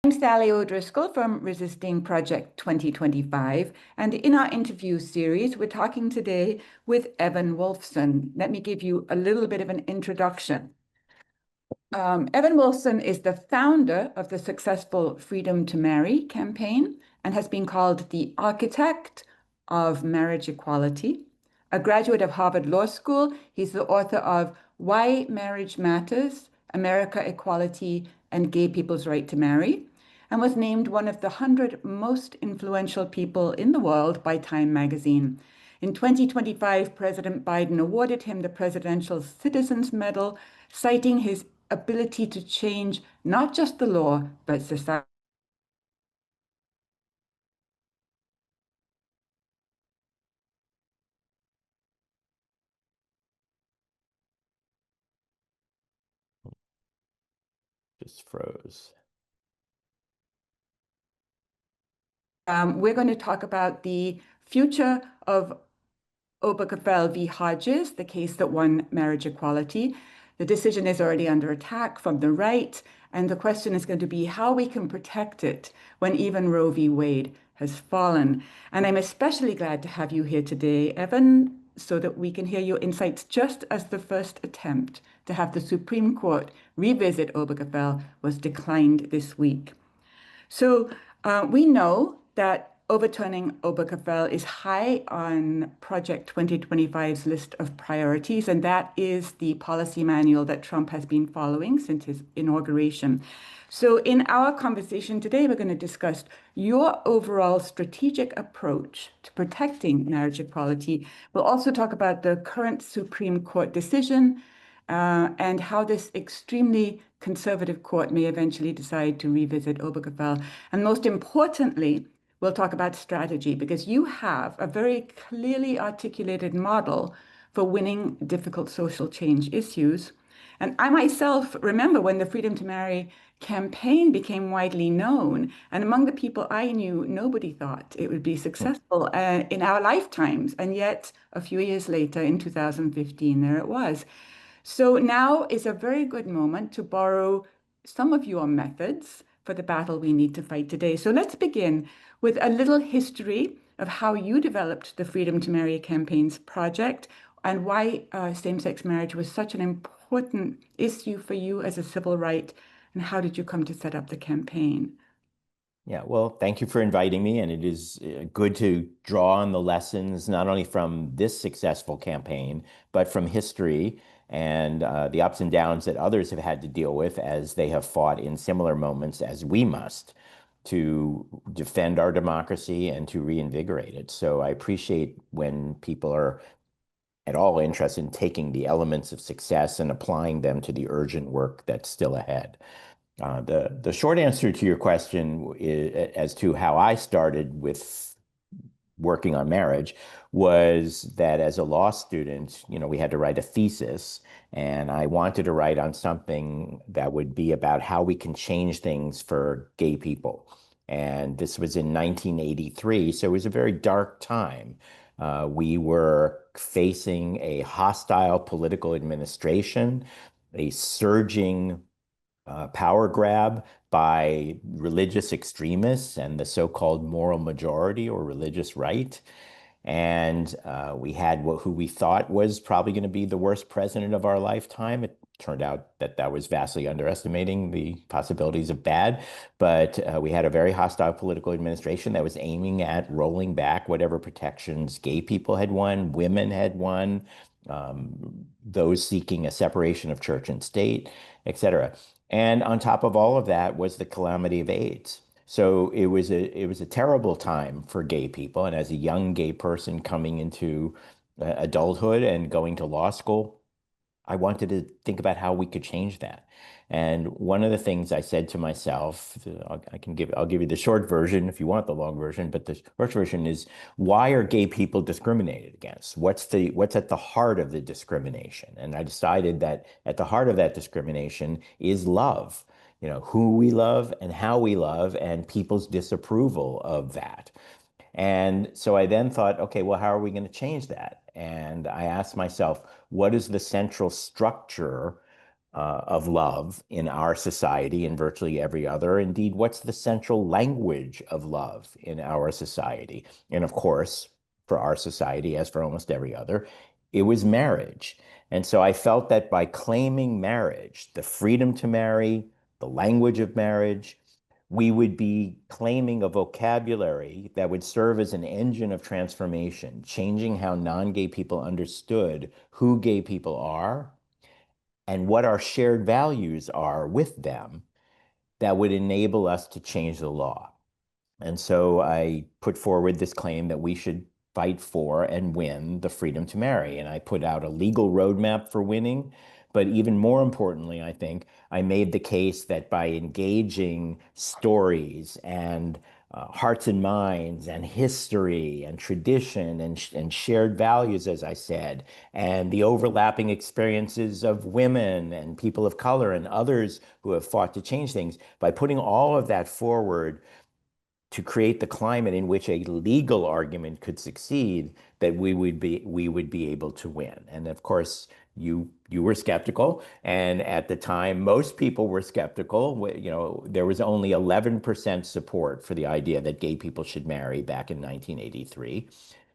I'm Sally O'Driscoll from Resisting Project 2025, and in our interview series, we're talking today with Evan Wolfson. Let me give you a little bit of an introduction. Evan Wolfson is the founder of the successful Freedom to Marry campaign and has been called the architect of marriage equality. A graduate of Harvard Law School, he's the author of Why Marriage Matters, America Equality, and Gay People's Right to Marry, and was named one of the 100 most influential people in the world by Time magazine. In 2025, President Biden awarded him the Presidential Citizens Medal, citing his ability to change not just the law, but society. Just froze. We're going to talk about the future of Obergefell v. Hodges, the case that won marriage equality. The decision is already under attack from the right, and the question is going to be how we can protect it when even Roe v. Wade has fallen. And I'm especially glad to have you here today, Evan, so that we can hear your insights just as the first attempt to have the Supreme Court revisit Obergefell was declined this week. So we know that overturning Obergefell is high on Project 2025's list of priorities, and that is the policy manual that Trump has been following since his inauguration. So in our conversation today, we're going to discuss your overall strategic approach to protecting marriage equality. We'll also talk about the current Supreme Court decision, and how this extremely conservative court may eventually decide to revisit Obergefell. And most importantly, we'll talk about strategy, because you have a very clearly articulated model for winning difficult social change issues. And I myself remember when the Freedom to Marry campaign became widely known, and among the people I knew, nobody thought it would be successful in our lifetimes. And yet, a few years later, in 2015, there it was. So now is a very good moment to borrow some of your methods for the battle we need to fight today. So let's begin with a little history of how you developed the Freedom to Marry campaign's project and why same-sex marriage was such an important issue for you as a civil right, and how did you come to set up the campaign? Yeah, well, thank you for inviting me. And it is good to draw on the lessons, not only from this successful campaign, but from history and the ups and downs that others have had to deal with as they have fought in similar moments as we must to defend our democracy and to reinvigorate it. So I appreciate when people are at all interested in taking the elements of success and applying them to the urgent work that's still ahead. The short answer to your question as to how I started with working on marriage was that as a law student, we had to write a thesis, and I wanted to write on something that would be about how we can change things for gay people. And this was in 1983, so it was a very dark time. We were facing a hostile political administration, a surging power grab by religious extremists and the so-called moral majority or religious right. And we had who we thought was probably going to be the worst president of our lifetime. It turned out that that was vastly underestimating the possibilities of bad. But we had a very hostile political administration that was aiming at rolling back whatever protections gay people had won, women had won, those seeking a separation of church and state, et cetera. And on top of all of that was the calamity of AIDS. So it was a terrible time for gay people. And as a young gay person coming into adulthood and going to law school, I wanted to think about how we could change that. And one of the things I said to myself, I'll give you the short version if you want the long version, but the short version is, why are gay people discriminated against? What's at the heart of the discrimination? And I decided that at the heart of that discrimination is love, who we love and how we love, and people's disapproval of that. And so I then thought, okay, well, how are we going to change that? And I asked myself, what is the central structure of love in our society and virtually every other. Indeed, what's the central language of love in our society? And of course, for our society, as for almost every other, it was marriage. And so I felt that by claiming marriage, the freedom to marry, the language of marriage, we would be claiming a vocabulary that would serve as an engine of transformation, changing how non-gay people understood who gay people are and what our shared values are with them that would enable us to change the law. And so I put forward this claim that we should fight for and win the freedom to marry. And I put out a legal roadmap for winning. But even more importantly, I think I made the case that by engaging stories and hearts and minds and history and tradition and shared values, as I said, and the overlapping experiences of women and people of color and others who have fought to change things, by putting all of that forward, to create the climate in which a legal argument could succeed, that we would be able to win. And of course, you were skeptical, and at the time, most people were skeptical. You know, there was only 11% support for the idea that gay people should marry back in 1983.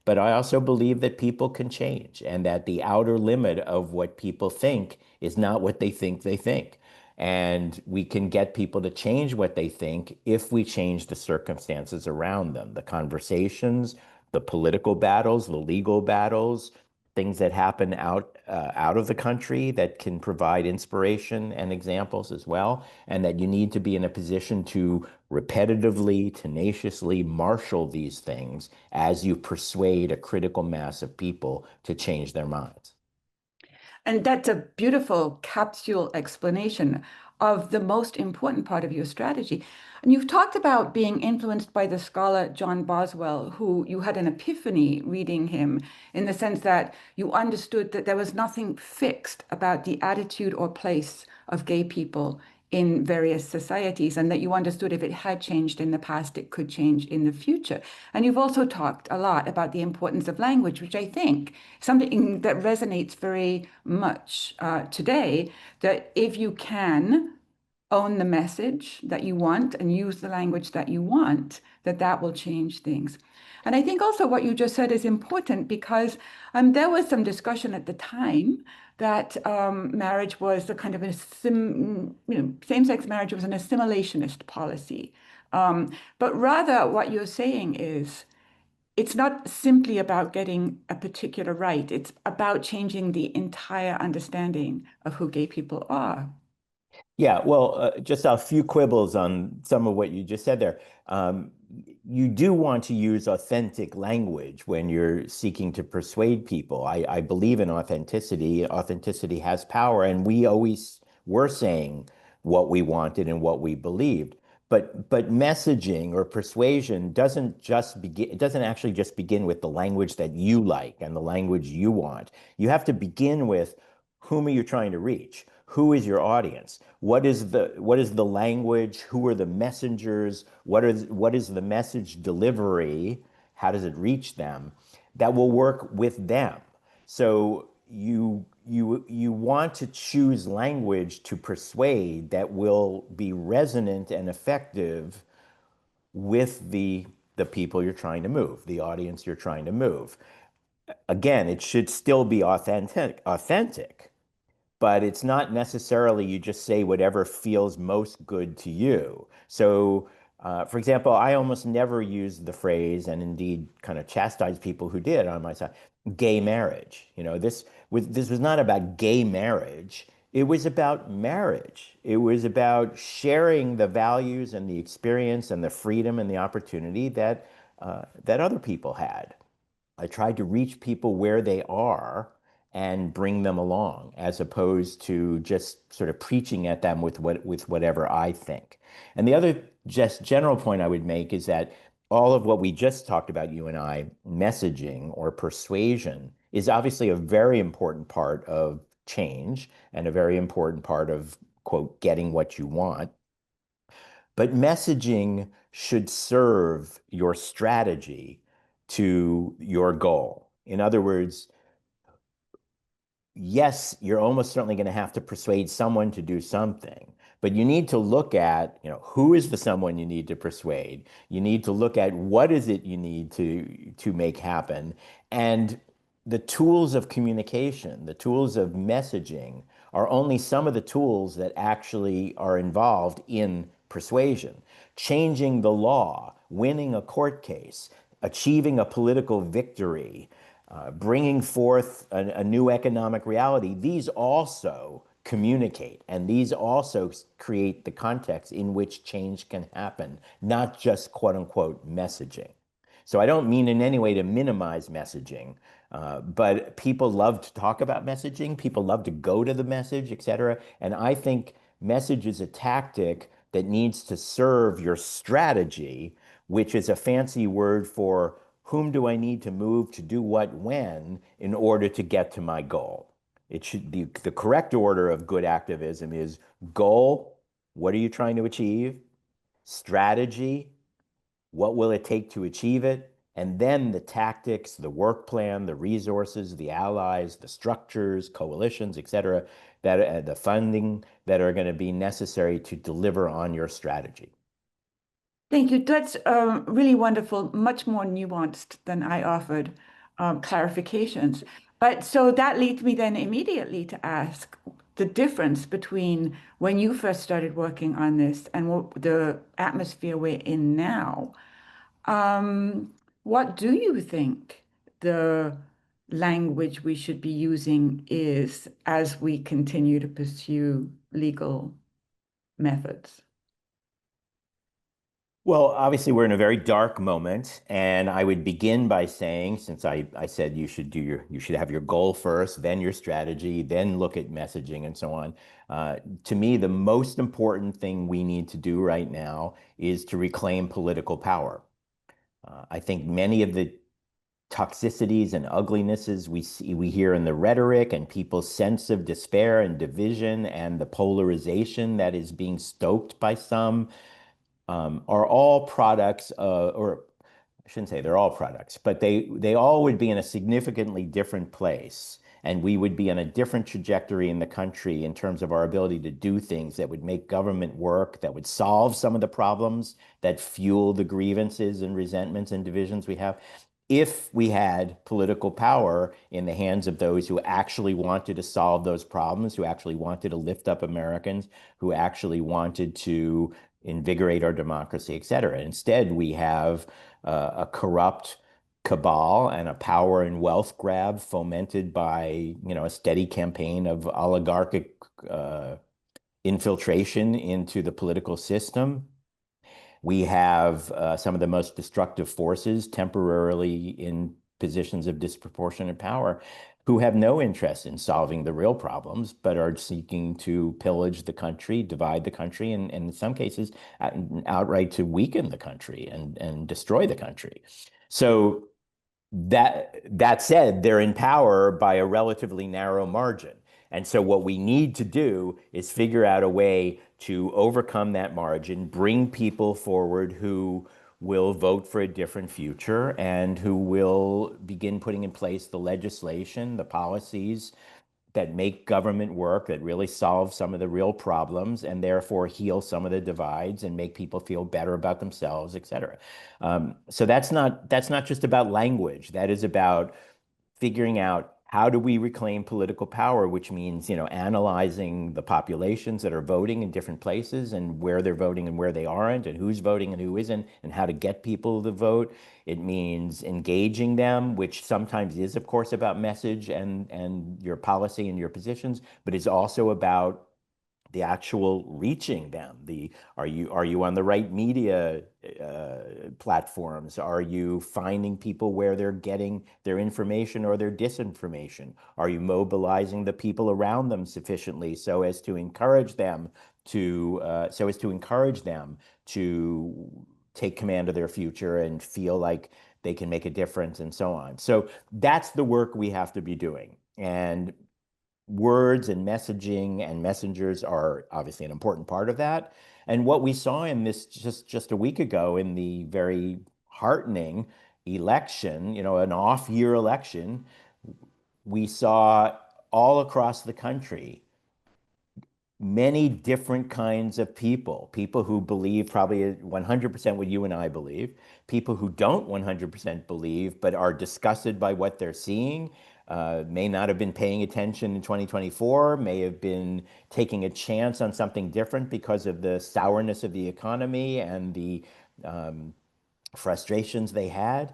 But I also believe that people can change, and that the outer limit of what people think is not what they think they think. And we can get people to change what they think if we change the circumstances around them, the conversations, the political battles, the legal battles, things that happen out of the country that can provide inspiration and examples as well. And that you need to be in a position to repetitively, tenaciously marshal these things as you persuade a critical mass of people to change their minds. And that's a beautiful capsule explanation of the most important part of your strategy. And you've talked about being influenced by the scholar John Boswell, who you had an epiphany reading him, in the sense that you understood that there was nothing fixed about the attitude or place of gay people in various societies, and that you understood if it had changed in the past, it could change in the future. And you've also talked a lot about the importance of language, which I think something that resonates very much today, that if you can own the message that you want and use the language that you want, that that will change things. And I think also what you just said is important, because there was some discussion at the time that marriage was a kind of same-sex marriage was an assimilationist policy. But rather, what you're saying is it's not simply about getting a particular right, it's about changing the entire understanding of who gay people are. Yeah, well, just a few quibbles on some of what you just said there. Um, you do want to use authentic language when you're seeking to persuade people. I believe in authenticity. Authenticity has power, and we always were saying what we wanted and what we believed. But messaging or persuasion it doesn't actually just begin with the language that you like and the language you want. You have to begin with, whom are you trying to reach? Who is your audience? What is the language? Who are the messengers? What is the message delivery? How does it reach them? That will work with them. So you want to choose language to persuade that will be resonant and effective with the people you're trying to move, the audience you're trying to move. Again, it should still be authentic, but it's not necessarily you just say whatever feels most good to you. So, for example, I almost never use the phrase, and indeed kind of chastise people who did on my side, gay marriage. This was not about gay marriage. It was about marriage. It was about sharing the values and the experience and the freedom and the opportunity that other people had. I tried to reach people where they are and bring them along, as opposed to just sort of preaching at them with whatever I think. And the other just general point I would make is that all of what we just talked about, you and I, messaging or persuasion, is obviously a very important part of change and a very important part of, quote, getting what you want. But messaging should serve your strategy to your goal. In other words, yes, you're almost certainly going to have to persuade someone to do something, but you need to look at, who is the someone you need to persuade. You need to look at what is it you need to make happen. And the tools of communication, the tools of messaging are only some of the tools that actually are involved in persuasion. Changing the law, winning a court case, achieving a political victory, bringing forth a new economic reality, these also communicate and these also create the context in which change can happen, not just quote unquote messaging. So I don't mean in any way to minimize messaging, but people love to talk about messaging. People love to go to the message, et cetera. And I think message is a tactic that needs to serve your strategy, which is a fancy word for whom do I need to move to do what when in order to get to my goal. It should be the correct order of good activism is goal, what are you trying to achieve? Strategy, what will it take to achieve it? And then the tactics, the work plan, the resources, the allies, the structures, coalitions, et cetera, that the funding that are going to be necessary to deliver on your strategy. Thank you. That's really wonderful, much more nuanced than I offered clarifications. But so that leads me then immediately to ask the difference between when you first started working on this and the atmosphere we're in now. What do you think the language we should be using is as we continue to pursue legal methods? Well, obviously, we're in a very dark moment, and I would begin by saying, since I said you should have your goal first, then your strategy, then look at messaging and so on. To me, the most important thing we need to do right now is to reclaim political power. I think many of the toxicities and uglinesses we hear in the rhetoric and people's sense of despair and division and the polarization that is being stoked by some are all products, or I shouldn't say they're all products, but they all would be in a significantly different place. And we would be on a different trajectory in the country in terms of our ability to do things that would make government work, that would solve some of the problems that fuel the grievances and resentments and divisions we have. If we had political power in the hands of those who actually wanted to solve those problems, who actually wanted to lift up Americans, who actually wanted to invigorate our democracy, et cetera. Instead, we have a corrupt cabal and a power and wealth grab fomented by, a steady campaign of oligarchic infiltration into the political system. We have some of the most destructive forces temporarily in positions of disproportionate power who have no interest in solving the real problems, but are seeking to pillage the country, divide the country, and in some cases, outright to weaken the country and destroy the country. So that said, they're in power by a relatively narrow margin. And so what we need to do is figure out a way to overcome that margin, bring people forward who will vote for a different future and who will begin putting in place the legislation, the policies that make government work, that really solve some of the real problems and therefore heal some of the divides and make people feel better about themselves, et cetera. So that's not just about language. That is about figuring out how do we reclaim political power, which means, analyzing the populations that are voting in different places and where they're voting and where they aren't and who's voting and who isn't and how to get people to vote. It means engaging them, which sometimes is, of course, about message and your policy and your positions, but it's also about the actual reaching them. Are you on the right media platforms? Are you finding people where they're getting their information or their disinformation? Are you mobilizing the people around them sufficiently so as to encourage them to take command of their future and feel like they can make a difference and so on? So that's the work we have to be doing. And words and messaging and messengers are obviously an important part of that. And what we saw in this just a week ago in the very heartening election, an off-year election, we saw all across the country, many different kinds of people who believe probably 100% what you and I believe, people who don't 100% believe, but are disgusted by what they're seeing, may not have been paying attention in 2024, may have been taking a chance on something different because of the sourness of the economy and the frustrations they had.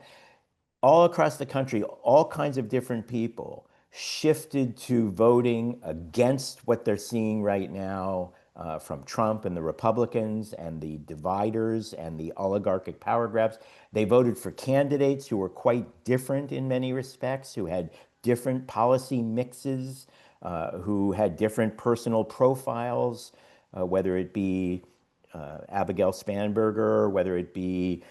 All across the country, all kinds of different people shifted to voting against what they're seeing right now from Trump and the Republicans and the dividers and the oligarchic power grabs. They voted for candidates who were quite different in many respects, who had different policy mixes, who had different personal profiles, whether it be Abigail Spanberger, whether it be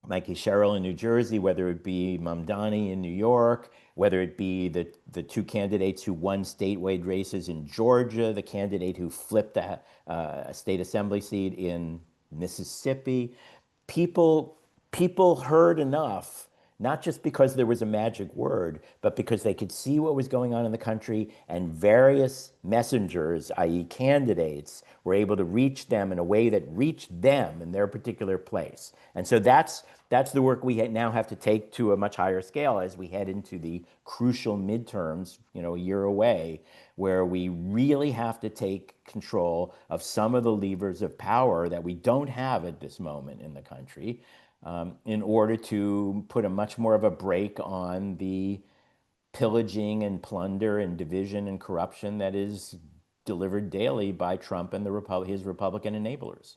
Mikey Sherrill in New Jersey, whether it be Mamdani in New York, whether it be the two candidates who won statewide races in Georgia, the candidate who flipped a state assembly seat in Mississippi. People, people heard enough, not just because there was a magic word, but because they could see what was going on in the country, and various messengers, i.e. candidates, were able to reach them in a way that reached them in their particular place. And so that's the work we now have to take to a much higher scale as we head into the crucial midterms, a year away, where we really have to take control of some of the levers of power that we don't have at this moment in the country, in order to put a much more of a brake on the pillaging and plunder and division and corruption that is delivered daily by Trump and his Republican enablers.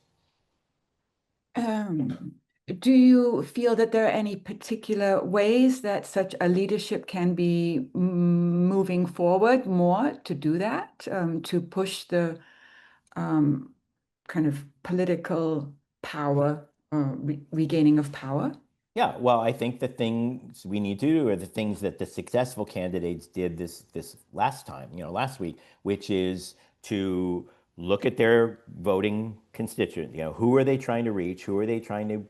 Um, do you feel that there are any particular ways that such a leadership can be moving forward more to do that, to push the um, kind of political power, regaining of power? Yeah, well, I think the things we need to do are the things that the successful candidates did this last time, last week, which is to look at their voting constituent. Who are they trying to reach? Who are they trying to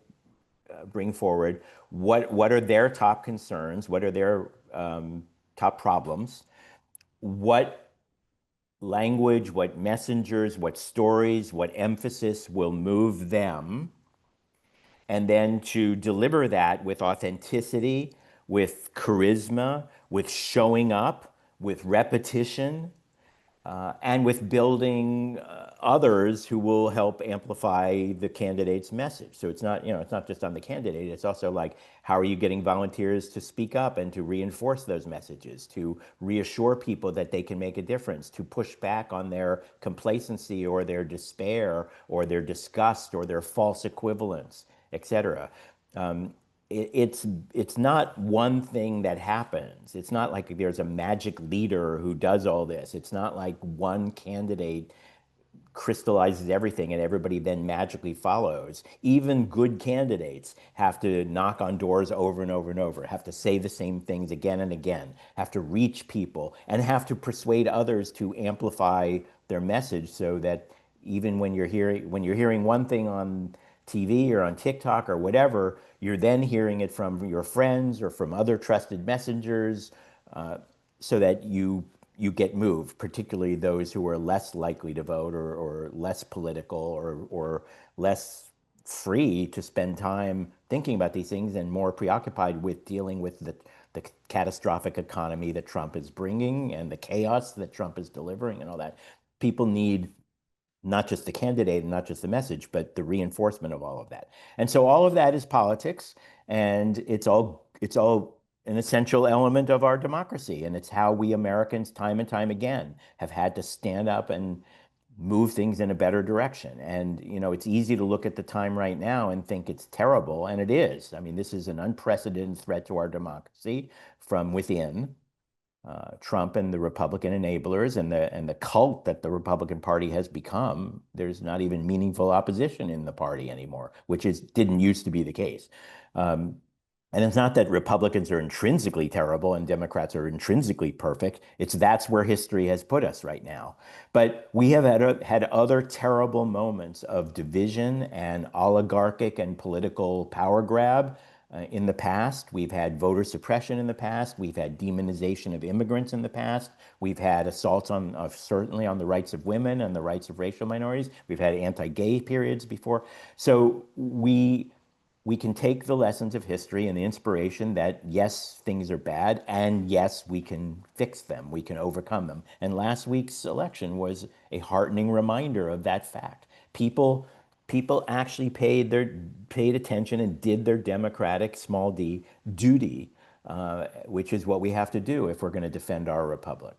bring forward? What are their top concerns? What are their top problems? What language, what messengers, what stories, what emphasis will move them? And then to deliver that with authenticity, with charisma, with showing up, with repetition, and with building others who will help amplify the candidate's message. So it's not just on the candidate. It's also like, how are you getting volunteers to speak up and to reinforce those messages, to reassure people that they can make a difference, to push back on their complacency or their despair or their disgust or their false equivalence, etc. It's not one thing that happens. It's not like there's a magic leader who does all this. It's not like one candidate crystallizes everything and everybody then magically follows. Even good candidates have to knock on doors over and over and over, have to say the same things again and again, have to reach people, and have to persuade others to amplify their message, so that even when you're hearing one thing on TV or on TikTok or whatever, you're then hearing it from your friends or from other trusted messengers, so that you get moved, particularly those who are less likely to vote, or less political, or less free to spend time thinking about these things and more preoccupied with dealing with the catastrophic economy that Trump is bringing and the chaos that Trump is delivering and all that. People need not just the candidate and not just the message, but the reinforcement of all of that. And so all of that is politics, and it's all an essential element of our democracy. And it's how we Americans, time and time again, have had to stand up and move things in a better direction. And, it's easy to look at the time right now and think it's terrible, and it is. I mean, this is an unprecedented threat to our democracy from within. Trump and the Republican enablers and the cult that the Republican Party has become. There's not even meaningful opposition in the party anymore, which didn't used to be the case. And it's not that Republicans are intrinsically terrible and Democrats are intrinsically perfect. That's where history has put us right now. But we have had other terrible moments of division and oligarchic and political power grab in the past. We've had voter suppression in the past. We've had demonization of immigrants in the past. We've had assaults on certainly on the rights of women and the rights of racial minorities. We've had anti-gay periods before. So we can take the lessons of history and the inspiration that yes, things are bad, and yes, we can fix them, we can overcome them. And last week's election was a heartening reminder of that fact. People actually paid attention and did their democratic small d duty, which is what we have to do if we're going to defend our republic.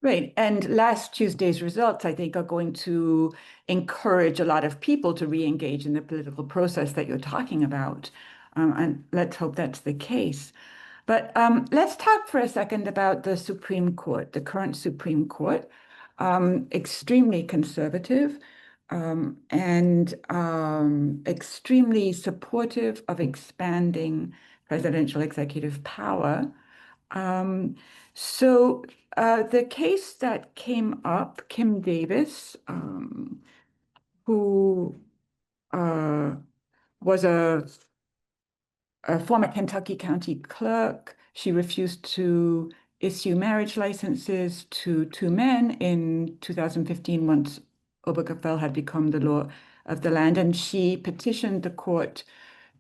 Right. And last Tuesday's results, I think, are going to encourage a lot of people to re-engage in the political process that you're talking about. And let's hope that's the case. But let's talk for a second about the Supreme Court, the current Supreme Court, extremely conservative and extremely supportive of expanding presidential executive power. Um, so the case that came up, Kim Davis, who uh, was a former Kentucky County clerk, she refused to issue marriage licenses to two men in 2015 once Obergefell had become the law of the land, and she petitioned the court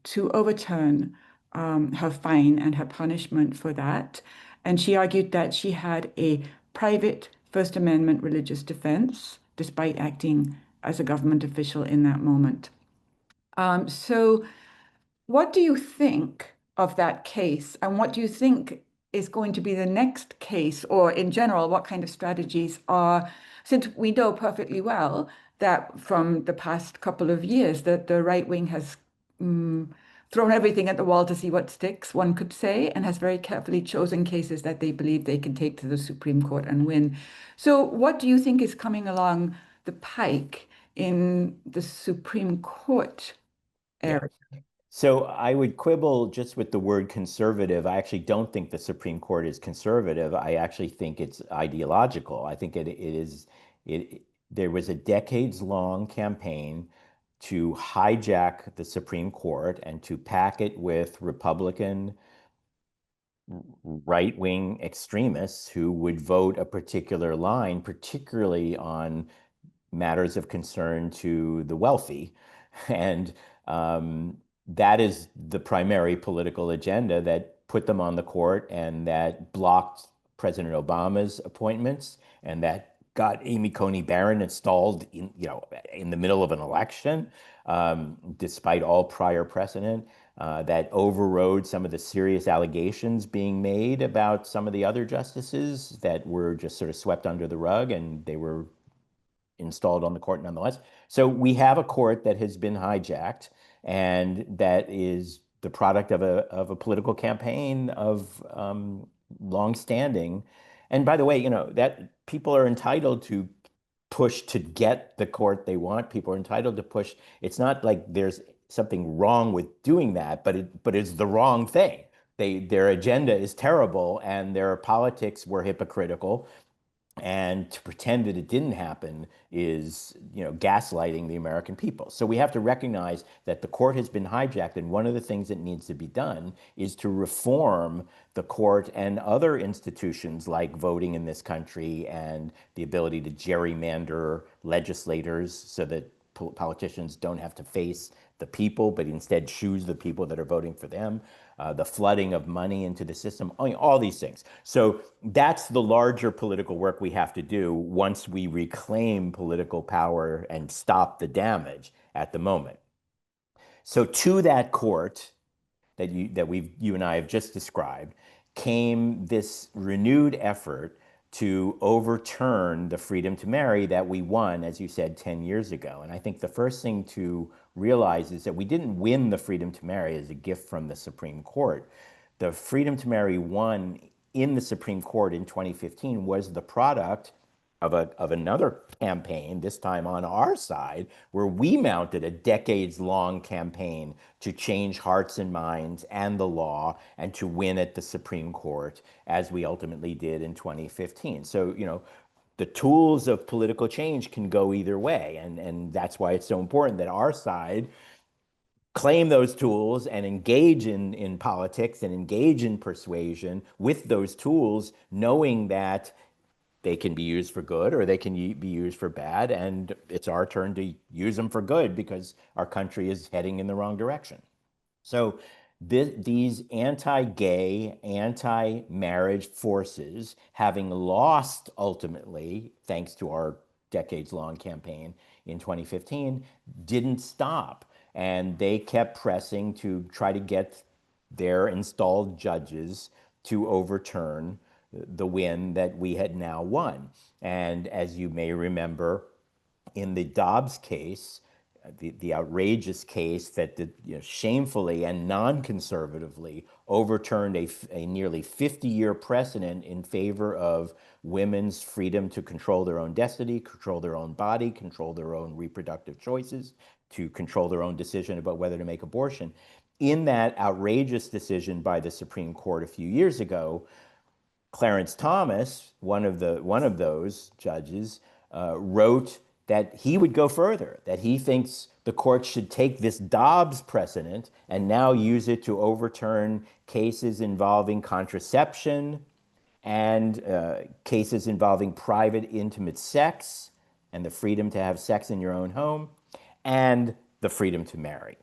to overturn her fine and her punishment for that. And she argued that she had a private First Amendment religious defense, despite acting as a government official in that moment. So, what do you think of that case? And what do you think is going to be the next case, or in general, what kind of strategies are, since we know perfectly well that from the past couple of years that the right wing has mm, thrown everything at the wall to see what sticks, one could say, and has very carefully chosen cases that they believe they can take to the Supreme Court and win. So, what do you think is coming along the pike in the Supreme Court Yeah. area? So I would quibble just with the word conservative. I actually don't think the Supreme Court is conservative. I actually think it's ideological. I think it is it there was a decades-long campaign to hijack the Supreme Court and to pack it with Republican right-wing extremists who would vote a particular line, particularly on matters of concern to the wealthy. And that is the primary political agenda that put them on the court and that blocked President Obama's appointments and that got Amy Coney Barron installed in the middle of an election, despite all prior precedent. That overrode some of the serious allegations being made about some of the other justices that were just sort of swept under the rug, and they were installed on the court nonetheless. So we have a court that has been hijacked and that is the product of a political campaign of longstanding. And by the way, that people are entitled to push to get the court they want. People are entitled to push. It's not like there's something wrong with doing that, but it's the wrong thing. Their agenda is terrible and their politics were hypocritical, and to pretend that it didn't happen is, gaslighting the American people. So we have to recognize that the court has been hijacked, and one of the things that needs to be done is to reform the court and other institutions like voting in this country and the ability to gerrymander legislators so that politicians don't have to face the people, but instead choose the people that are voting for them, the flooding of money into the system, all these things. So that's the larger political work we have to do once we reclaim political power and stop the damage at the moment. So to that court you and I have just described came this renewed effort to overturn the freedom to marry that we won, as you said, 10 years ago. And I think the first thing to realize is that we didn't win the freedom to marry as a gift from the Supreme Court. The freedom to marry won in the Supreme Court in 2015 was the product of another campaign, this time on our side, where we mounted a decades-long campaign to change hearts and minds and the law and to win at the Supreme Court, as we ultimately did in 2015. So, the tools of political change can go either way. And that's why it's so important that our side claim those tools and engage in politics and engage in persuasion with those tools, knowing that they can be used for good or they can be used for bad. And it's our turn to use them for good because our country is heading in the wrong direction. So these anti-gay, anti-marriage forces, having lost ultimately, thanks to our decades-long campaign in 2015, didn't stop. And they kept pressing to try to get their installed judges to overturn the win that we had now won. And as you may remember, in the Dobbs case, the outrageous case that shamefully and non-conservatively overturned a nearly 50-year precedent in favor of women's freedom to control their own destiny, control their own body, control their own reproductive choices, to control their own decision about whether to make abortion. In that outrageous decision by the Supreme Court a few years ago, Clarence Thomas, one of those judges, wrote that he would go further, that he thinks the court should take this Dobbs precedent and now use it to overturn cases involving contraception and cases involving private, intimate sex and the freedom to have sex in your own home and the freedom to marry.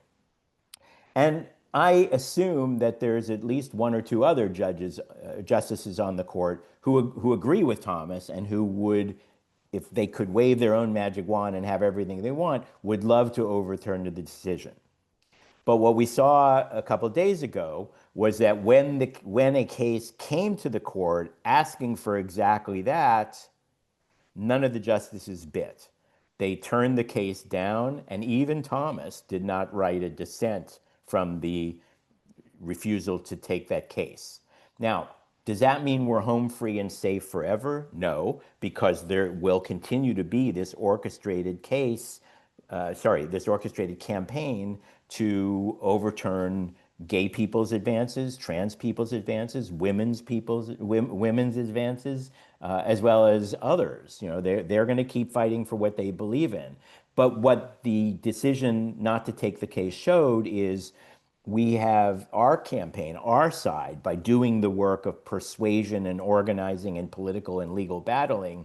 And I assume that there's at least one or two other justices on the court who agree with Thomas and who would, if they could wave their own magic wand and have everything they want, would love to overturn the decision. But what we saw a couple of days ago was that when a case came to the court asking for exactly that, none of the justices bit. They turned the case down, and even Thomas did not write a dissent from the refusal to take that case. Now, does that mean we're home free and safe forever? No, because there will continue to be this orchestrated this orchestrated campaign to overturn gay people's advances, trans people's advances, women's advances, as well as others. They're going to keep fighting for what they believe in. But what the decision not to take the case showed is we have our campaign, our side, by doing the work of persuasion and organizing and political and legal battling,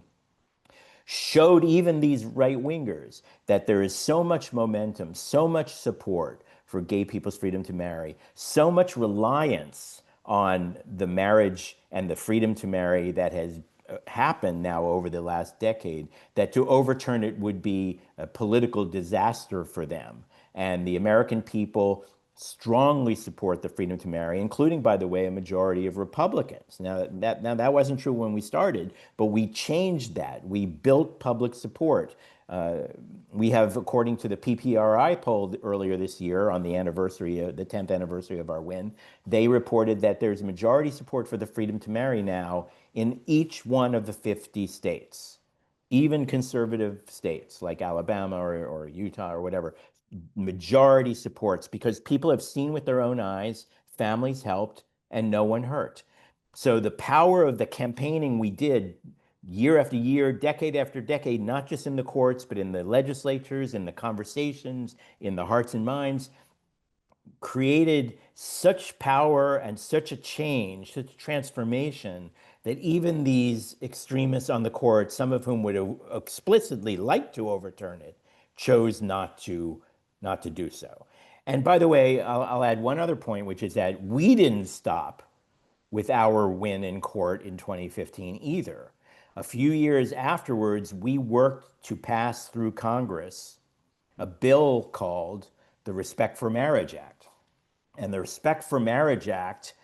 showed even these right-wingers that there is so much momentum, so much support for gay people's freedom to marry, so much reliance on the marriage and the freedom to marry that has happened now over the last decade, that to overturn it would be a political disaster for them. And the American people strongly support the freedom to marry, including, by the way, a majority of Republicans. Now that wasn't true when we started, but we changed that. We built public support. We have, according to the PPRI poll earlier this year on the 10th anniversary of our win, they reported that there's majority support for the freedom to marry now in each one of the 50 states, even conservative states like Alabama or Utah or whatever. Majority supports because people have seen with their own eyes, families helped, and no one hurt. So the power of the campaigning we did year after year, decade after decade, not just in the courts, but in the legislatures, in the conversations, in the hearts and minds, created such power and such a change, such a transformation, that even these extremists on the court, some of whom would explicitly like to overturn it, chose not to do so. And by the way, I'll add one other point, which is that we didn't stop with our win in court in 2015 either. A few years afterwards, we worked to pass through Congress a bill called the Respect for Marriage Act. And the Respect for Marriage Act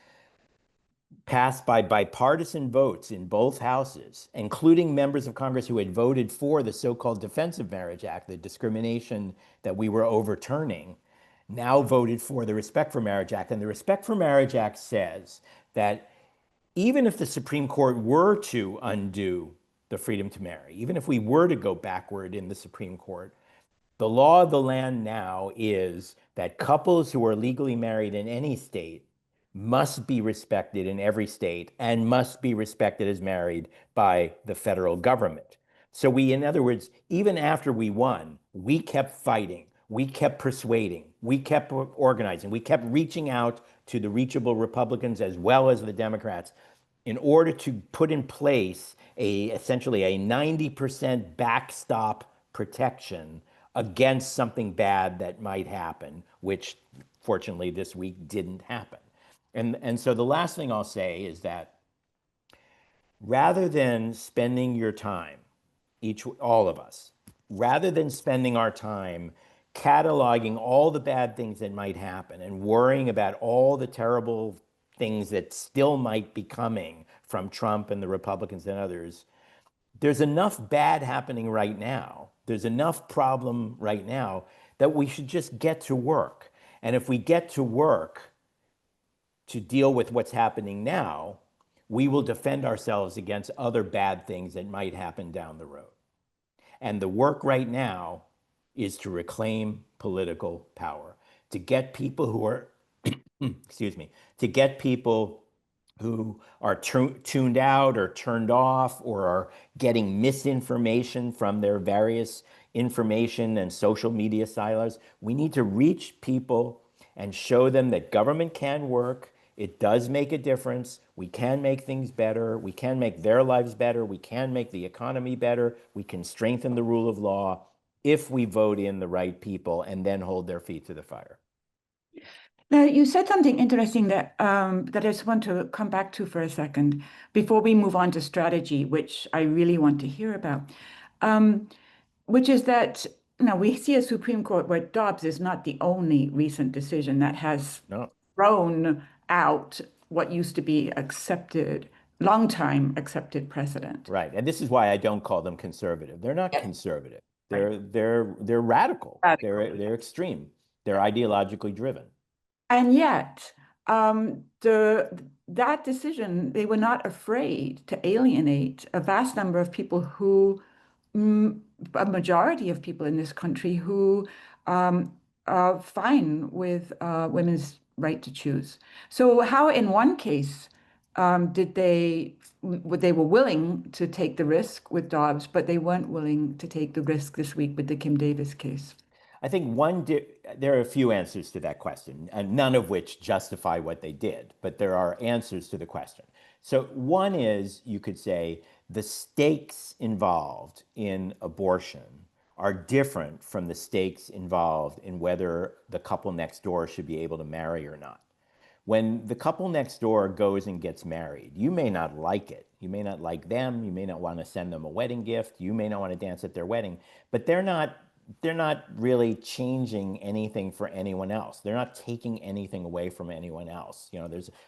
passed by bipartisan votes in both houses, including members of Congress who had voted for the so-called Defense of Marriage Act, the discrimination that we were overturning, now voted for the Respect for Marriage Act. And the Respect for Marriage Act says that even if the Supreme Court were to undo the freedom to marry, even if we were to go backward in the Supreme Court, the law of the land now is that couples who are legally married in any state must be respected in every state and must be respected as married by the federal government. So we, in other words, even after we won, we kept fighting. we kept persuading, we kept organizing, we kept reaching out to the reachable Republicans as well as the Democrats in order to put in place essentially a 90% backstop protection against something bad that might happen, which fortunately this week didn't happen. And so the last thing I'll say is that rather than spending your time, all of us, rather than spending our time cataloging all the bad things that might happen and worrying about all the terrible things that still might be coming from Trump and the Republicans and others, there's enough bad happening right now. There's enough problem right now that we should just get to work. And if we get to work to deal with what's happening now, we will defend ourselves against other bad things that might happen down the road. And the work right now is to reclaim political power, to get people who are, excuse me, to get people who are tuned out or turned off or are getting misinformation from their various information and social media silos. We need to reach people and show them that government can work. It does make a difference. We can make things better. We can make their lives better. We can make the economy better. We can strengthen the rule of law if we vote in the right people and then hold their feet to the fire. Now, you said something interesting that I just want to come back to for a second before we move on to strategy, which I really want to hear about, um, which is that now we see a Supreme Court where Dobbs is not the only recent decision that has No, thrown out what used to be accepted, long time accepted precedent. right. And this is why I don't call them conservative. They're not Yes. conservative. Right. They're radical. Radical. They're extreme. They're ideologically driven. And yet, that decision, they were not afraid to alienate a vast number of people who, mm, a majority of people in this country who are fine with women's right to choose. So, how in one case did they were willing to take the risk with Dobbs, but they weren't willing to take the risk this week with the Kim Davis case? I think there are a few answers to that question, and none of which justify what they did, but there are answers to the question. So, one is you could say the stakes involved in abortion are different from the stakes involved in whether the couple next door should be able to marry or not. When the couple next door goes and gets married, you may not like it. You may not like them. You may not want to send them a wedding gift. You may not want to dance at their wedding, but they're not really changing anything for anyone else. They're not taking anything away from anyone else.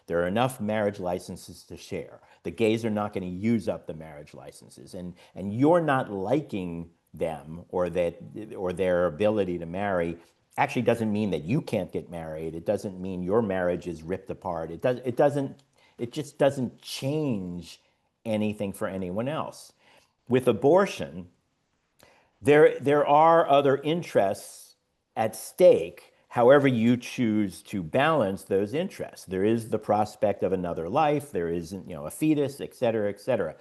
There are enough marriage licenses to share. The gays are not going to use up the marriage licenses, and you're not liking them or their ability to marry actually doesn't mean that you can't get married. It doesn't mean your marriage is ripped apart. It just doesn't change anything for anyone else. With abortion, there are other interests at stake, however you choose to balance those interests. There is the prospect of another life, there is a fetus, et cetera, et cetera.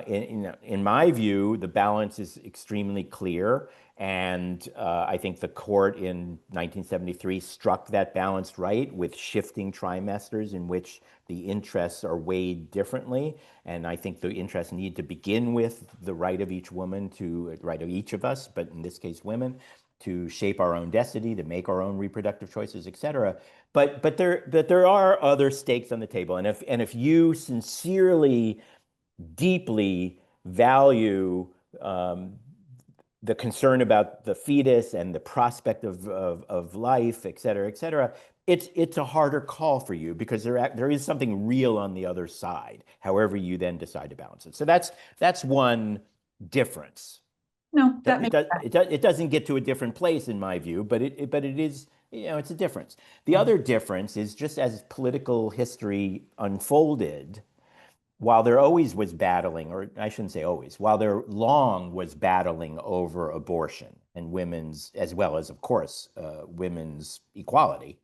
In my view, the balance is extremely clear. And I think the court in 1973 struck that balance right with shifting trimesters in which the interests are weighed differently. And I think the interests need to begin with the right of each woman right of each of us, but in this case, women, to shape our own destiny, to make our own reproductive choices, et cetera. But there are other stakes on the table. And if you sincerely, deeply value the concern about the fetus and the prospect of life, et cetera, it's a harder call for you because there is something real on the other side, however you then decide to balance it. So that's one difference. No, that It makes does, sense. it doesn't get to a different place in my view, but it is, it's a difference. The other difference is just as political history unfolded, while there always was battling, or I shouldn't say always, while there long was battling over abortion and women's, as well as, of course, women's equality,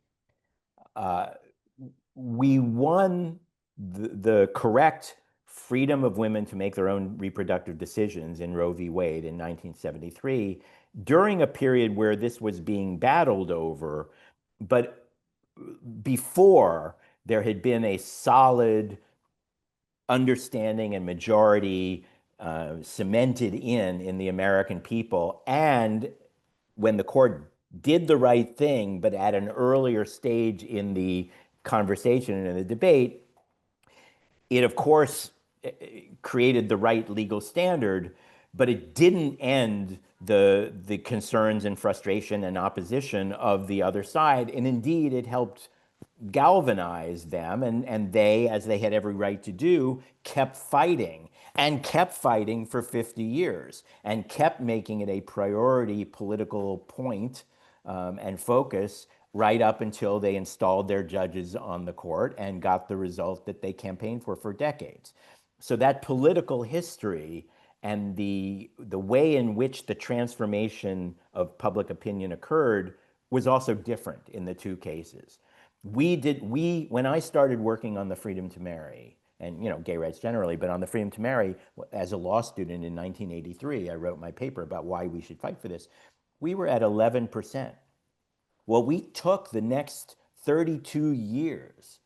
uh, we won the correct freedom of women to make their own reproductive decisions in Roe v. Wade in 1973. during a period where this was being battled over, but before there had been a solid understanding and majority cemented in the American people. And when the court did the right thing, but at an earlier stage in the conversation and in the debate, it of course created the right legal standard, but it didn't end the concerns and frustration and opposition of the other side. And indeed, it helped galvanize them, and they, as they had every right to do, kept fighting for 50 years and kept making it a priority political point and focus right up until they installed their judges on the court and got the result that they campaigned for decades. So that political history and the way in which the transformation of public opinion occurred was also different in the two cases. When I started working on the freedom to marry, and gay rights generally, but on the freedom to marry as a law student in 1983, I wrote my paper about why we should fight for this. We were at 11%. Well, we took the next 32 years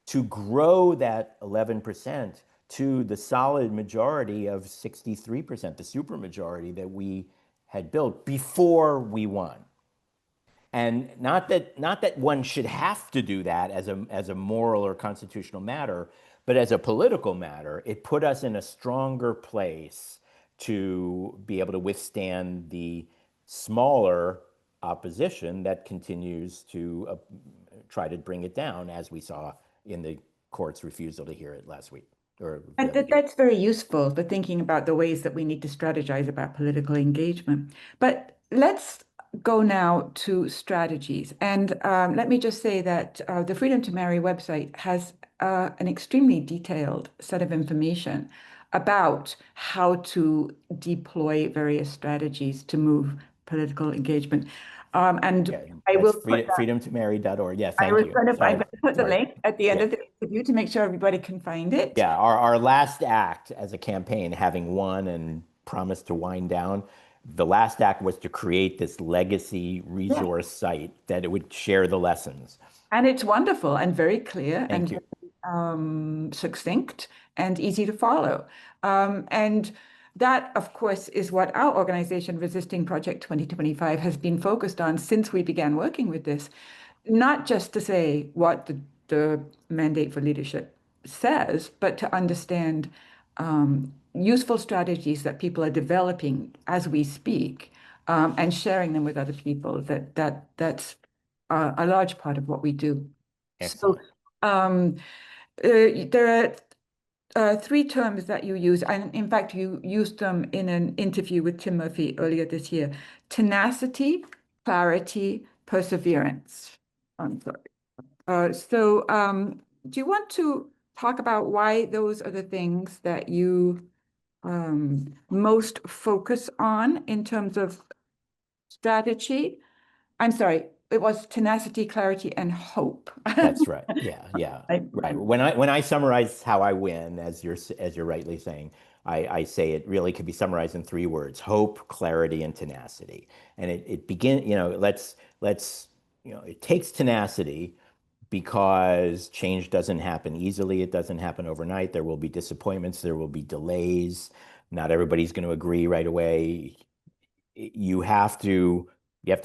to grow that 11% to the solid majority of 63%, the supermajority that we had built before we won. And not that one should have to do that as a moral or constitutional matter, but as a political matter, it put us in a stronger place to be able to withstand the smaller opposition that continues to try to bring it down, as we saw in the court's refusal to hear it last week or the other day. That's very useful for thinking about the ways that we need to strategize about political engagement. But let's go now to strategies. And let me just say that the Freedom to Marry website has an extremely detailed set of information about how to deploy various strategies to move political engagement. And Yeah, I that's will put that, freedomtomarry.org. Yeah, I thank was you. going to, I'm Sorry, going to put the sorry. link at the end Yeah. of the interview to make sure everybody can find it. Yeah, our last act as a campaign, having won and promised to wind down, the last act was to create this legacy Yeah. resource site that it would share the lessons. And it's wonderful and very clear and Thank you. very, succinct and easy to follow. And that, of course, is what our organization, Resisting Project 2025, has been focused on since we began working with this. Not just to say what the mandate for leadership says, but to understand useful strategies that people are developing as we speak, and sharing them with other people. That's a large part of what we do. So Excellent. um, there are three terms that you use, and in fact, you used them in an interview with Tim Murphy earlier this year: tenacity, clarity, perseverance. I'm sorry. Do you want to talk about why those are the things that you most focus on in terms of strategy? I'm sorry, it was tenacity, clarity, and hope. That's right. Yeah, yeah. I, Right. When I summarize how I win, as you're rightly saying, I say it really could be summarized in three words: hope, clarity, and tenacity. And it begin, it takes tenacity because change doesn't happen easily. It doesn't happen overnight. There will be disappointments, there will be delays. Not everybody's going to agree right away. You have to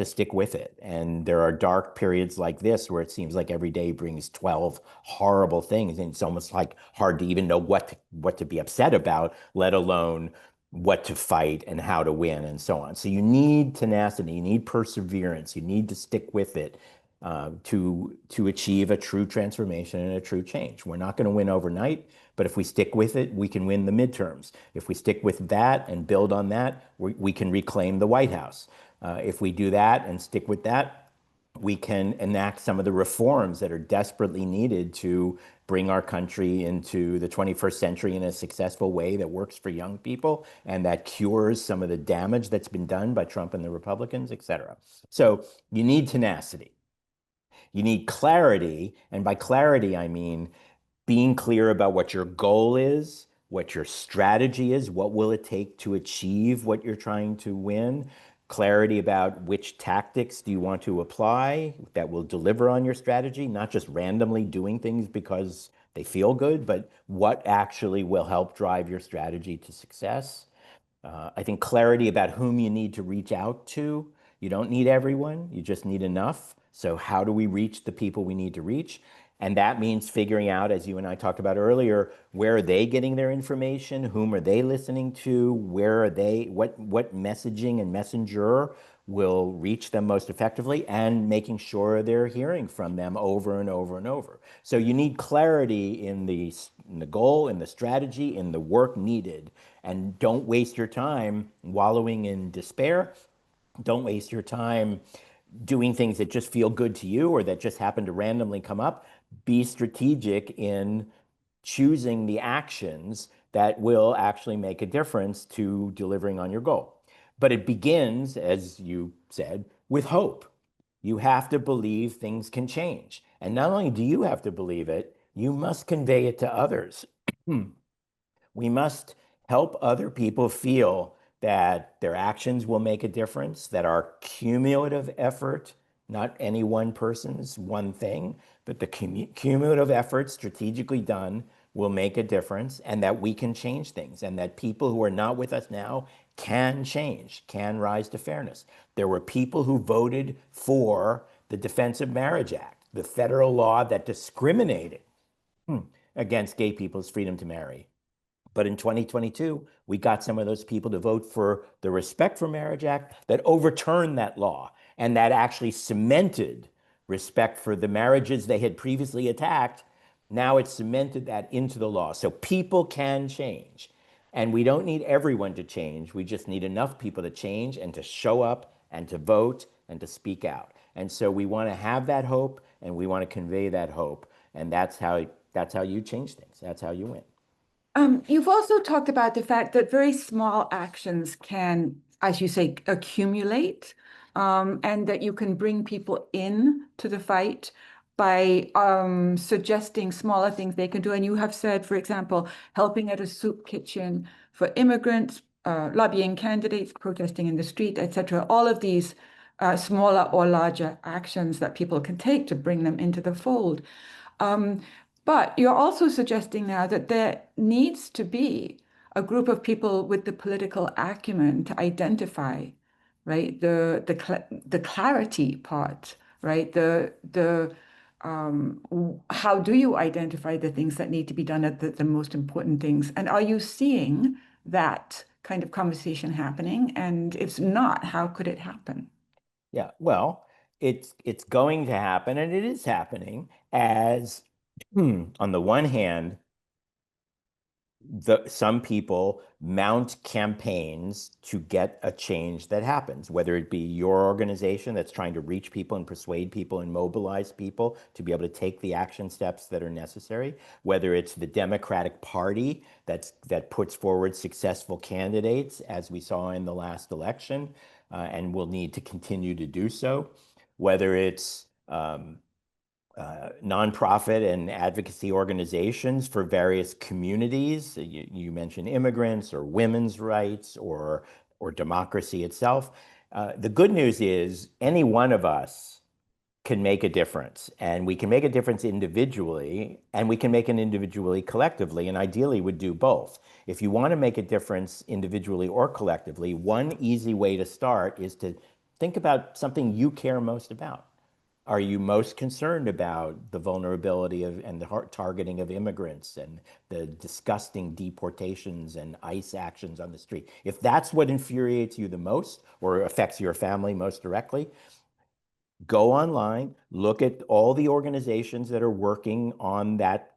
stick with it. And there are dark periods like this where it seems like every day brings 12 horrible things. And it's almost like hard to even know what to be upset about, let alone what to fight and how to win and so on. So you need tenacity, you need perseverance, you need to stick with it to achieve a true transformation and a true change. We're not going to win overnight, but if we stick with it, we can win the midterms. If we stick with that and build on that, we can reclaim the White House. If we do that and stick with that, we can enact some of the reforms that are desperately needed to bring our country into the 21st century in a successful way that works for young people and that cures some of the damage that's been done by Trump and the Republicans, et cetera. So you need tenacity. You need clarity. And by clarity, I mean being clear about what your goal is, what your strategy is, what will it take to achieve what you're trying to win, clarity about which tactics do you want to apply that will deliver on your strategy, not just randomly doing things because they feel good, but what actually will help drive your strategy to success. I think clarity about whom you need to reach out to. You don't need everyone, you just need enough. So, how do we reach the people we need to reach? And that means figuring out, as you and I talked about earlier, where are they getting their information? Whom are they listening to? Where are they? What messaging and messenger will reach them most effectively? And making sure they're hearing from them over and over and over. So you need clarity in the goal, in the strategy, in the work needed. And don't waste your time wallowing in despair. Don't waste your time doing things that just feel good to you or that just happen to randomly come up. Be strategic in choosing the actions that will actually make a difference to delivering on your goal. But it begins, as you said, with hope. You have to believe things can change. And not only do you have to believe it, you must convey it to others. We must help other people feel that their actions will make a difference, that our cumulative effort, not any one person's one thing, but the cumulative effort strategically done will make a difference, and that we can change things, and that people who are not with us now can change, can rise to fairness. There were people who voted for the Defense of Marriage Act, the federal law that discriminated against gay people's freedom to marry. But in 2022, we got some of those people to vote for the Respect for Marriage Act that overturned that law and that actually cemented respect for the marriages they had previously attacked. Now it cemented that into the law. So people can change. And we don't need everyone to change. We just need enough people to change and to show up and to vote and to speak out. And so we want to have that hope and we want to convey that hope. And that's how you change things. That's how you win. You've also talked about the fact that very small actions can, as you say, accumulate, and that you can bring people in to the fight by suggesting smaller things they can do. And you have said, for example, helping at a soup kitchen for immigrants, lobbying candidates, protesting in the street, etc. All of these smaller or larger actions that people can take to bring them into the fold. Um, but you're also suggesting now that there needs to be a group of people with the political acumen to identify, right, the clarity part, right, how do you identify the things that need to be done at the most important things, and are you seeing that kind of conversation happening? And if not, how could it happen? Yeah, well, it's going to happen, and it is happening as, on the one hand, some people mount campaigns to get a change that happens, whether it be your organization that's trying to reach people and persuade people and mobilize people to be able to take the action steps that are necessary, whether it's the Democratic Party that puts forward successful candidates, as we saw in the last election, and will need to continue to do so, whether it's nonprofit and advocacy organizations for various communities. You mentioned immigrants or women's rights or democracy itself. The good news is any one of us can make a difference, and we can make a difference individually, and we can make an individually collectively, and ideally would do both. If you want to make a difference individually or collectively, one easy way to start is to think about something you care most about. Are you most concerned about the vulnerability of and the targeting of immigrants and the disgusting deportations and ICE actions on the street? If that's what infuriates you the most or affects your family most directly, go online, look at all the organizations that are working on that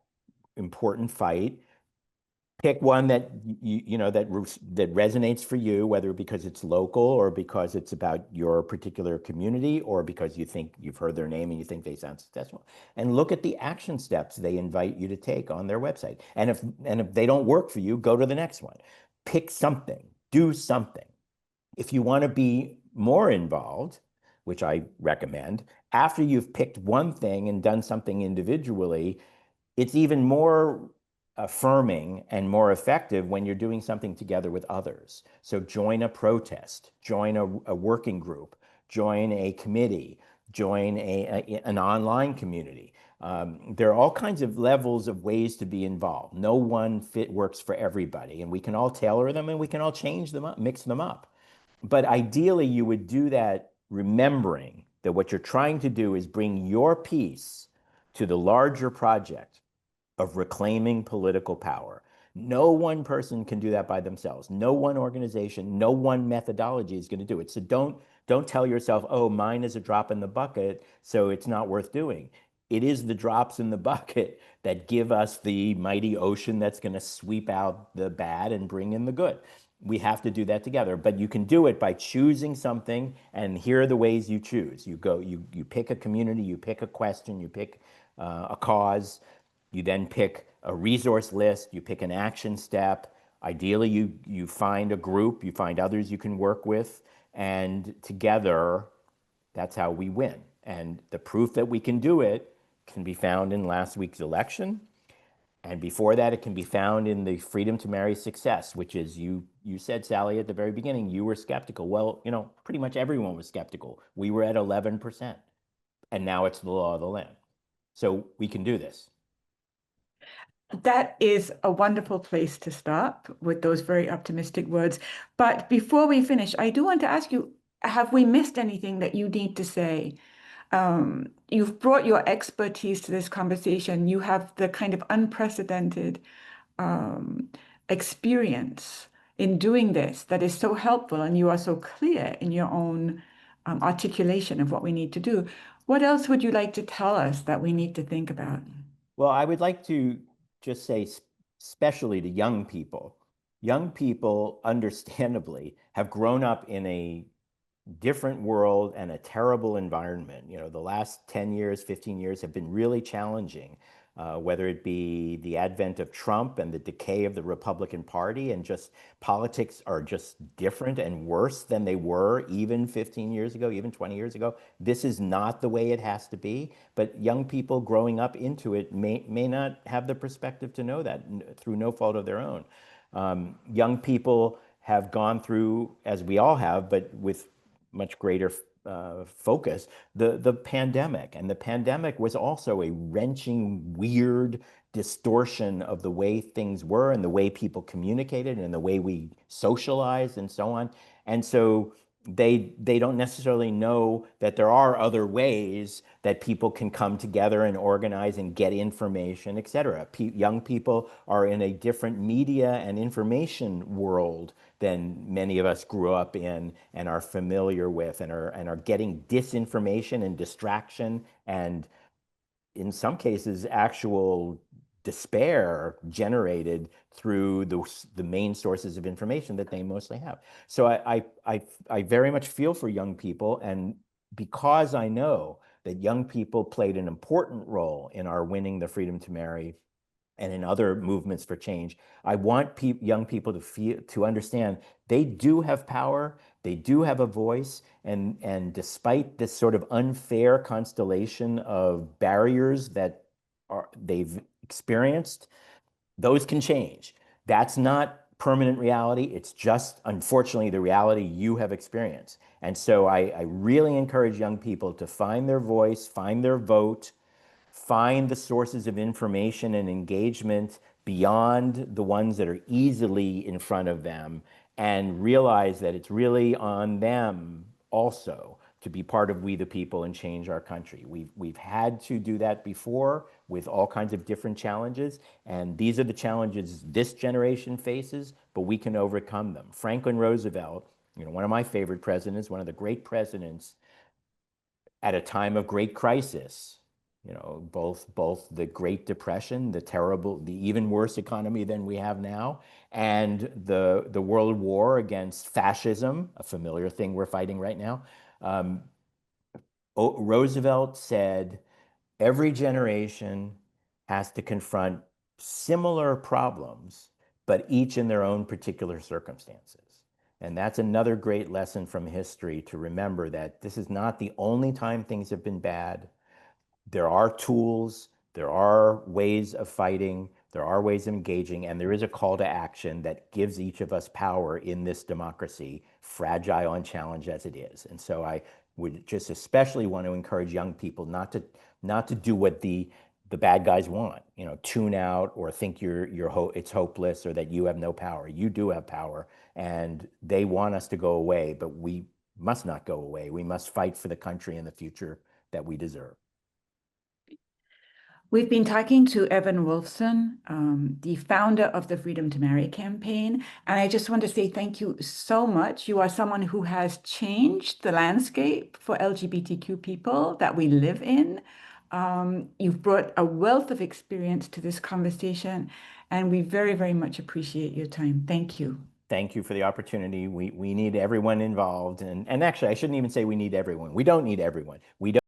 important fight, pick one that that resonates for you, whether because it's local or because it's about your particular community or because you think you've heard their name and you think they sound successful, and look at the action steps they invite you to take on their website. And if they don't work for you, go to the next one. Pick something, do something. If you want to be more involved, which I recommend, after you've picked one thing and done something individually, it's even more affirming and more effective when you're doing something together with others. So join a protest, join a working group, join a committee, join an online community. There are all kinds of levels of ways to be involved. No one fit works for everybody, and we can all tailor them and we can all change them up, mix them up. But ideally, you would do that remembering that what you're trying to do is bring your piece to the larger project of reclaiming political power. No one person can do that by themselves. No one organization, no one methodology is going to do it. So don't tell yourself, oh, mine is a drop in the bucket, so it's not worth doing. It is the drops in the bucket that give us the mighty ocean that's going to sweep out the bad and bring in the good. We have to do that together, but you can do it by choosing something, and here are the ways you choose. You pick a community, you pick a question, you pick a cause, you then pick a resource list, you pick an action step. Ideally, you find a group, you find others you can work with, and together, that's how we win. And the proof that we can do it can be found in last week's election. And before that, it can be found in the freedom to marry success, which is you said, Sally, at the very beginning, you were skeptical. Well, pretty much everyone was skeptical. We were at 11%, and now it's the law of the land. So we can do this. That is a wonderful place to stop with those very optimistic words. But before we finish, I do want to ask you, have we missed anything that you need to say? You've brought your expertise to this conversation. You have the kind of unprecedented um, experience in doing this that is so helpful, and you are so clear in your own articulation of what we need to do. What else would you like to tell us that we need to think about? Well, I would like to just say, especially to young people, understandably, have grown up in a different world and a terrible environment. The last 10 years, 15 years have been really challenging, whether it be the advent of Trump and the decay of the Republican Party, and just politics are just different and worse than they were even 15 years ago, even 20 years ago. This is not the way it has to be, but young people growing up into it may not have the perspective to know that through no fault of their own. Young people have gone through, as we all have, but with much greater focus, the pandemic. And the pandemic was also a wrenching, weird distortion of the way things were and the way people communicated and the way we socialized and so on. And so they don't necessarily know that there are other ways that people can come together and organize and get information, et cetera. Young people are in a different media and information world than many of us grew up in and are familiar with, and are getting disinformation and distraction, and in some cases actual despair generated through the main sources of information that they mostly have. So I very much feel for young people, and because I know that young people played an important role in our winning the freedom to marry and in other movements for change, I want young people to understand they do have power, they do have a voice, and despite this sort of unfair constellation of barriers that they've experienced, those can change. That's not permanent reality. It's just, unfortunately, the reality you have experienced. And so I really encourage young people to find their voice, find their vote, find the sources of information and engagement beyond the ones that are easily in front of them, and realize that it's really on them also to be part of We the People and change our country. We've had to do that before with all kinds of different challenges, and these are the challenges this generation faces, but we can overcome them. Franklin Roosevelt, one of my favorite presidents, one of the great presidents at a time of great crisis, both the Great Depression, the even worse economy than we have now, and the World War against fascism, a familiar thing we're fighting right now. Roosevelt said, every generation has to confront similar problems, but each in their own particular circumstances. And that's another great lesson from history, to remember that this is not the only time things have been bad. There are tools, there are ways of fighting, There are ways of engaging, and there is a call to action that gives each of us power in this democracy, fragile and challenged as it is. And so I would just especially want to encourage young people not to do what the bad guys want, tune out or think it's hopeless or that you have no power. You do have power, and they want us to go away, but we must not go away. We must fight for the country and the future that we deserve. We've been talking to Evan Wolfson, the founder of the Freedom to Marry campaign. And I just want to say thank you so much. You are someone who has changed the landscape for LGBTQ people that we live in. You've brought a wealth of experience to this conversation, and we very, very much appreciate your time. Thank you. Thank you for the opportunity. We need everyone involved. And actually, I shouldn't even say we need everyone. We don't need everyone. We don't